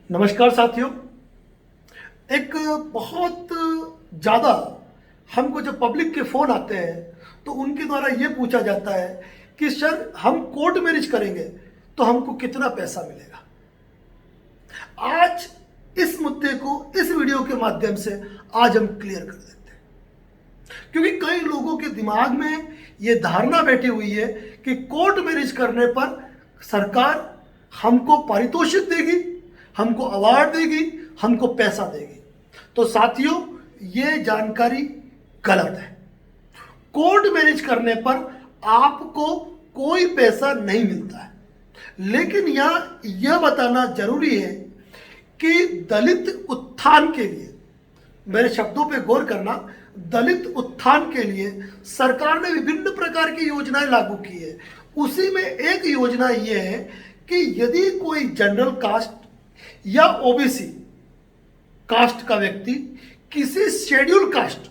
नमस्कार साथियों। एक बहुत ज़्यादा हमको जब पब्लिक के फ़ोन आते हैं तो उनके द्वारा ये पूछा जाता है कि सर हम कोर्ट मैरिज करेंगे तो हमको कितना पैसा मिलेगा। आज इस मुद्दे को इस वीडियो के माध्यम से आज हम क्लियर कर देते हैं, क्योंकि कई लोगों के दिमाग में ये धारणा बैठी हुई है कि कोर्ट मैरिज करने पर सरकार हमको पारितोषिक देगी, हमको अवार्ड देगी, हमको पैसा देगी। तो साथियों, ये जानकारी गलत है। कोर्ट मैरिज करने पर आपको कोई पैसा नहीं मिलता है, लेकिन यह बताना जरूरी है कि दलित उत्थान के लिए, मेरे शब्दों पे गौर करना, दलित उत्थान के लिए सरकार ने विभिन्न प्रकार की योजनाएं लागू की है। उसी में एक योजना ये है कि यदि कोई जनरल कास्ट या ओबीसी कास्ट का व्यक्ति किसी शेड्यूल कास्ट,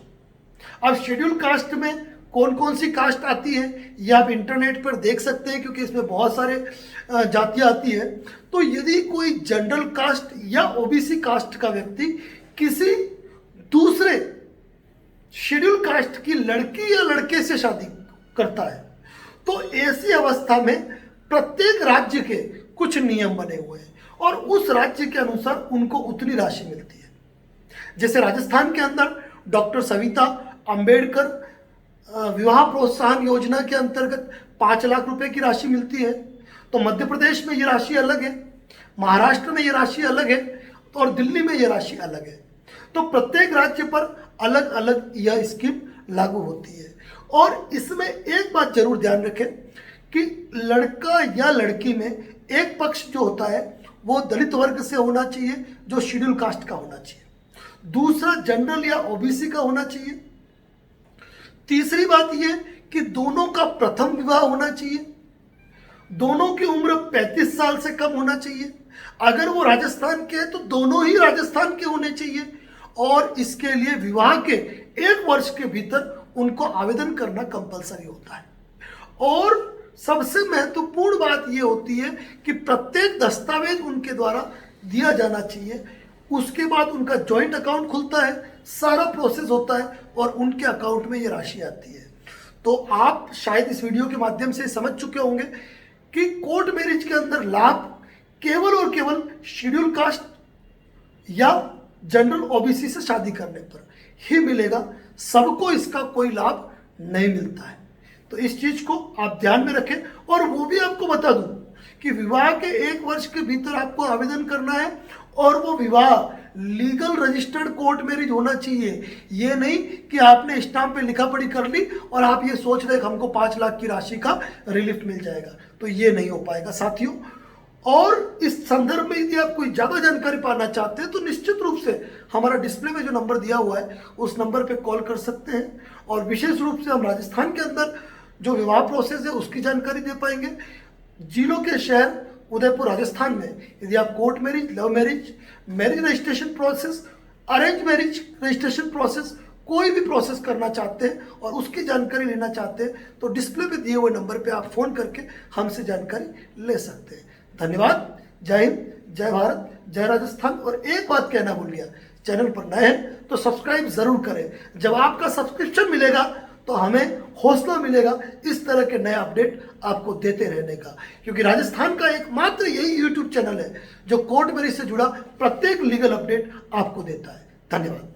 अब शेड्यूल कास्ट में कौन कौन सी कास्ट आती है ये आप इंटरनेट पर देख सकते हैं, क्योंकि इसमें बहुत सारे जातियां आती है। तो यदि कोई जनरल कास्ट या ओबीसी कास्ट का व्यक्ति किसी दूसरे शेड्यूल कास्ट की लड़की या लड़के से शादी करता है तो ऐसी अवस्था में प्रत्येक राज्य के कुछ नियम बने हुए हैं और उस राज्य के अनुसार उनको उतनी राशि मिलती है। जैसे राजस्थान के अंदर डॉक्टर सविता अंबेडकर विवाह प्रोत्साहन योजना के अंतर्गत 5 लाख रुपए की राशि मिलती है। तो मध्य प्रदेश में ये राशि अलग है, महाराष्ट्र में ये राशि अलग है और दिल्ली में ये राशि अलग है। तो प्रत्येक राज्य पर अलग अलग यह स्कीम लागू होती है। और इसमें एक बात जरूर ध्यान रखें कि लड़का या लड़की में एक पक्ष जो होता है वो दलित वर्ग से होना चाहिए, जो शेड्यूल कास्ट का होना चाहिए। दूसरा जनरल या ओबीसी का होना चाहिए। तीसरी बात यह कि दोनों का प्रथम विवाह होना चाहिए। दोनों की उम्र 35 साल से कम होना चाहिए। अगर वो राजस्थान के हैं तो दोनों ही राजस्थान के होने चाहिए। और इसके लिए विवाह के 1 वर्ष के भीतर उनको आवेदन करना कंपलसरी होता है। और सबसे महत्वपूर्ण बात यह होती है कि प्रत्येक दस्तावेज उनके द्वारा दिया जाना चाहिए। उसके बाद उनका जॉइंट अकाउंट खुलता है, सारा प्रोसेस होता है और उनके अकाउंट में ये राशि आती है। तो आप शायद इस वीडियो के माध्यम से समझ चुके होंगे कि कोर्ट मैरिज के अंदर लाभ केवल और केवल शेड्यूल कास्ट या जनरल ओबीसी से शादी करने पर ही मिलेगा। सबको इसका कोई लाभ नहीं मिलता है। तो इस चीज को आप ध्यान में रखें। और वो भी आपको बता दूं कि विवाह के 1 वर्ष के भीतर आपको आवेदन करना है और वो विवाह लीगल रजिस्टर्ड कोर्ट मैरिज होना चाहिए। ये नहीं कि आपने स्टाम्प पे लिखा पढ़ी कर ली और आप ये सोच रहे कि हमको 5 लाख की राशि का रिलीफ मिल जाएगा, तो ये नहीं हो पाएगा साथियों। और इस संदर्भ में यदि आप कोई ज़्यादा जानकारी पाना चाहते हैं तो निश्चित रूप से हमारा डिस्प्ले में जो नंबर दिया हुआ है उस नंबर पे कॉल कर सकते हैं। और विशेष रूप से हम राजस्थान के अंदर जो विवाह प्रोसेस है उसकी जानकारी दे पाएंगे। जिलों के शहर उदयपुर राजस्थान में यदि आप court marriage, love marriage, marriage registration process, arrange marriage registration process, कोई भी प्रोसेस करना चाहते हैं और उसकी जानकारी लेना चाहते हैं तो डिस्प्ले पे दिए हुए नंबर पे आप फोन करके हमसे जानकारी ले सकते हैं। धन्यवाद। जय हिंद, जय भारत, जय राजस्थान। और एक बात कहना भूल गया, चैनल पर नए हैं तो सब्सक्राइब जरूर करें। जब आपका सब्सक्रिप्शन मिलेगा तो हमें हौसला मिलेगा इस तरह के नए अपडेट आपको देते रहने का, क्योंकि राजस्थान का एकमात्र यही यूट्यूब चैनल है जो कोर्ट मैरिज से जुड़ा प्रत्येक लीगल अपडेट आपको देता है। धन्यवाद।